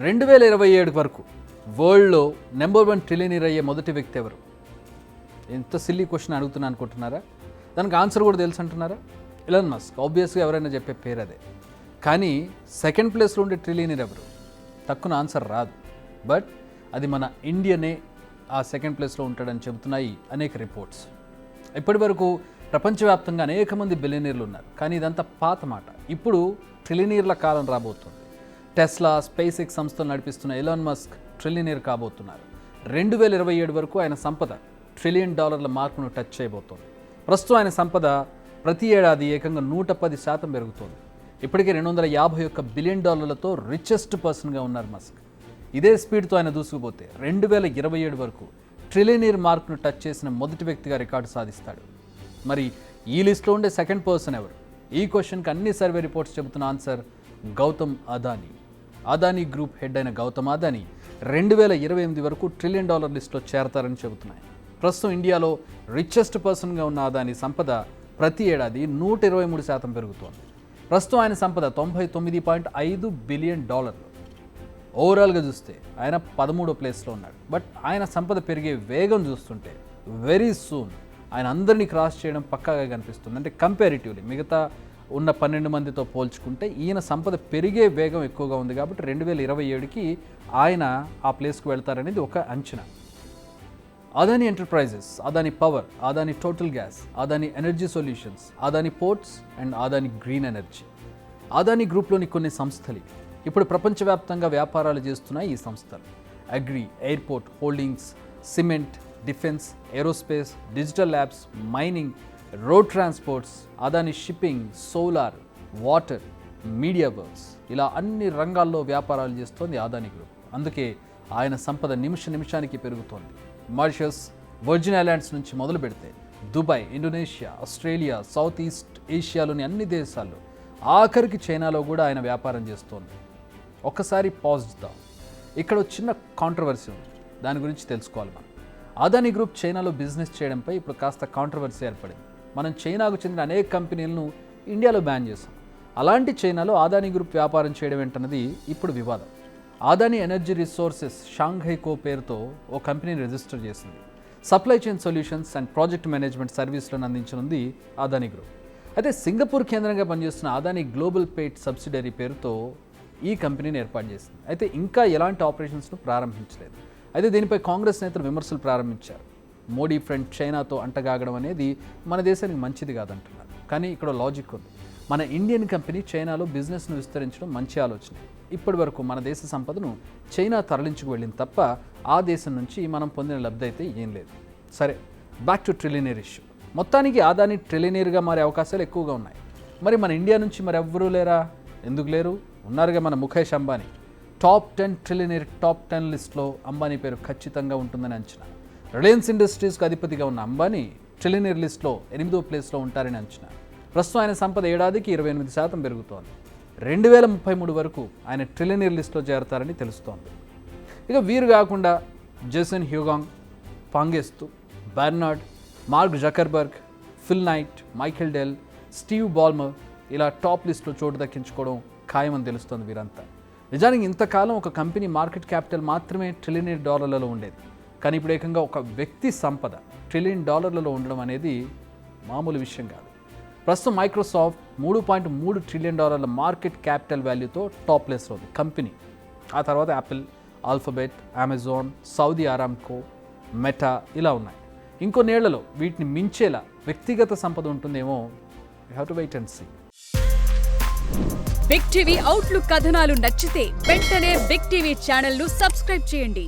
2027 వరకు వరల్డ్లో number 1 trillionaire అయ్యే మొదటి వ్యక్తి ఎవరు? ఎంత సిల్లీ క్వశ్చన్ అడుగుతున్నా అనుకుంటున్నారా? దానికి ఆన్సర్ కూడా తెలుసు అంటున్నారా? Elon Musk. ఆబ్వియస్గా ఎవరైనా చెప్పే పేరు అదే. కానీ సెకండ్ ప్లేస్లో ఉండే ట్రిలియనీర్ ఎవరు? తక్కువ ఆన్సర్ రాదు. బట్ అది మన ఇండియనే ఆ సెకండ్ ప్లేస్లో ఉంటాడని చెబుతున్నాయి అనేక రిపోర్ట్స్. ఇప్పటి వరకు ప్రపంచవ్యాప్తంగా అనేక మంది బిలియనీర్లు ఉన్నారు. కానీ ఇదంతా పాత మాట. ఇప్పుడు ట్రిలియనీర్ల కాలం రాబోతుంది. టెస్లా, స్పేస్ ఎక్స్ సంస్థలు నడిపిస్తున్న ఎలాన్ మస్క్ ట్రిలియనీర్ కాబోతున్నారు. 2027 వరకు ఆయన సంపద $1 ట్రిలియన్ మార్కును టచ్ చేయబోతోంది. ప్రస్తుతం ఆయన సంపద ప్రతి ఏడాది ఏకంగా 110% పెరుగుతోంది. ఇప్పటికే $251 బిలియన్ రిచెస్ట్ పర్సన్గా ఉన్నారు మస్క్. ఇదే స్పీడ్తో ఆయన దూసుకుపోతే 2027 వరకు ట్రిలియనీర్ మార్క్ను టచ్ చేసిన మొదటి వ్యక్తిగా రికార్డు సాధిస్తాడు. మరి ఈ లిస్ట్లో ఉండే సెకండ్ పర్సన్ ఎవరు? ఈ క్వశ్చన్కి అన్ని సర్వే రిపోర్ట్స్ చెబుతున్న answer Gautam Adani. Adani group head అయిన గౌతమ్ అదానీ 2028 వరకు $1 ట్రిలియన్ లిస్టులో చేరతారని చెబుతున్నాయి. ప్రస్తుతం ఇండియాలో రిచెస్ట్ పర్సన్గా ఉన్న అదానీ సంపద ప్రతి ఏడాది 123% పెరుగుతోంది. ప్రస్తుతం ఆయన సంపద $99.5 బిలియన్. ఓవరాల్గా చూస్తే ఆయన 13వ ప్లేస్లో ఉన్నాడు. బట్ ఆయన సంపద పెరిగే వేగం చూస్తుంటే వెరీ సూన్ ఆయన అందరినీ క్రాస్ చేయడం పక్కాగా కనిపిస్తుంది. అంటే కంపారిటివ్లీ మిగతా ఉన్న 12 మందితో పోల్చుకుంటే ఈయన సంపద పెరిగే వేగం ఎక్కువగా ఉంది. కాబట్టి 2027కి ఆయన ఆ ప్లేస్కి వెళ్తారనేది ఒక అంచనా. Adani enterprises, Adani power, Adani total gas, Adani energy solutions, Adani ports and Adani green energy. Adani గ్రూప్లోని కొన్ని సంస్థలు ఇప్పుడు ప్రపంచవ్యాప్తంగా వ్యాపారాలు చేస్తున్నాయి. ఈ సంస్థలు agri, airport holdings, cement, defence, aerospace, digital labs, mining, road transports, Adani shipping, solar, water, media works, ఇలా అన్ని రంగాల్లో వ్యాపారాలు చేస్తోంది అదానీ గ్రూప్. అందుకే ఆయన సంపద నిమిషానికి పెరుగుతోంది. మారిషస్, వర్జిన్ ఐలాండ్స్ నుంచి మొదలు పెడితే Dubai, Indonesia, Australia, south east ఏషియాలోని అన్ని దేశాల్లో, ఆఖరికి చైనాలో కూడా ఆయన వ్యాపారం చేస్తోంది. ఒక్కసారి పాజ్ చేద్దాం. ఇక్కడ చిన్న కాంట్రవర్సీ ఉంది, దాని గురించి తెలుసుకోవాలి మనం. అదానీ గ్రూప్ చైనాలో బిజినెస్ చేయడంపై ఇప్పుడు కాస్త కాంట్రవర్సీ ఏర్పడింది. మనం చైనాకు చెందిన అనేక కంపెనీలను ఇండియాలో బ్యాన్ చేస్తాం. అలాంటి చైనాలో అదానీ గ్రూప్ వ్యాపారం చేయడం ఏంటన్నది ఇప్పుడు వివాదం. అదానీ ఎనర్జీ రిసోర్సెస్ షాంఘై కో పేరుతో ఓ కంపెనీని రిజిస్టర్ చేసింది. Supply chain solutions and project management సర్వీసులను అందించనుంది అదానీ గ్రూప్. అయితే సింగపూర్ కేంద్రంగా పనిచేస్తున్న అదానీ గ్లోబల్ పేట్ సబ్సిడరీ పేరుతో ఈ కంపెనీని ఏర్పాటు చేసింది. అయితే ఇంకా ఎలాంటి ఆపరేషన్స్ను ప్రారంభించలేదు. అయితే దీనిపై కాంగ్రెస్ నేతలు విమర్శలు ప్రారంభించారు. మోడీ ఫ్రెండ్ చైనాతో అంటగాగడం అనేది మన దేశానికి మంచిది కాదంటున్నారు. కానీ ఇక్కడ లాజిక్ ఉంది. మన ఇండియన్ కంపెనీ చైనాలో బిజినెస్ను విస్తరించడం మంచి ఆలోచన. ఇప్పటి వరకు మన దేశ సంపదను చైనా తరలించుకు వెళ్ళింది తప్ప ఆ దేశం నుంచి మనం పొందిన లబ్ధి అయితే ఏం లేదు. సరే, బ్యాక్ టు ట్రిలియనీర్ ఇష్యూ. మొత్తానికి అదానీ ట్రిలియనీర్గా మారే అవకాశాలు ఎక్కువగా ఉన్నాయి. మరి మన ఇండియా నుంచి మరి ఎవ్వరూ లేరా? ఎందుకు లేరు? ఉన్నారుగా మన Mukesh Ambani. Top 10 trillionaire top 10 లిస్ట్లో అంబానీ పేరు ఖచ్చితంగా ఉంటుందని అంచనా. రిలయన్స్ ఇండస్ట్రీస్కు అధిపతిగా ఉన్న అంబానీ ట్రిలియనీర్ లిస్ట్లో 8వ ప్లేస్లో ఉంటారని అంచనా. ప్రస్తుతం ఆయన సంపద ఏడాదికి 28% పెరుగుతోంది. 2033 వరకు ఆయన ట్రిలియనీర్ లిస్ట్లో చేరతారని తెలుస్తోంది. ఇక వీరు కాకుండా Jensen Huang, Pangestu, Bernard, Mark Zuckerberg, Phil Knight, Michael Dell, Steve Ballmer ఇలా టాప్ లిస్ట్లో చోటు దక్కించుకోవడం ఖాయమని తెలుస్తోంది వీరంతా. నిజానికి ఇంతకాలం ఒక కంపెనీ మార్కెట్ క్యాపిటల్ మాత్రమే $1 ట్రిలియన్ ఉండేది. కానీ ఇప్పుడు ఏకంగా ఒక వ్యక్తి సంపద $1 ట్రిలియన్ ఉండడం అనేది మామూలు విషయం కాదు. ప్రస్తుతం మైక్రోసాఫ్ట్ $3.3 ట్రిలియన్ మార్కెట్ క్యాపిటల్ వాల్యూతో టాప్ ప్లేస్లో ఉంది కంపెనీ. ఆ తర్వాత Apple, Alphabet, Amazon, Saudi Aramco, Meta ఇలా ఉన్నాయి. ఇంకొన్నేళ్లలో వీటిని మించేలా వ్యక్తిగత సంపద ఉంటుందేమో. You have to wait and see. Big TV outlook కథనాలు నచ్చితే వెంటనే బిగ్ టీవీ ఛానల్ ను సబ్స్క్రైబ్ చేయండి.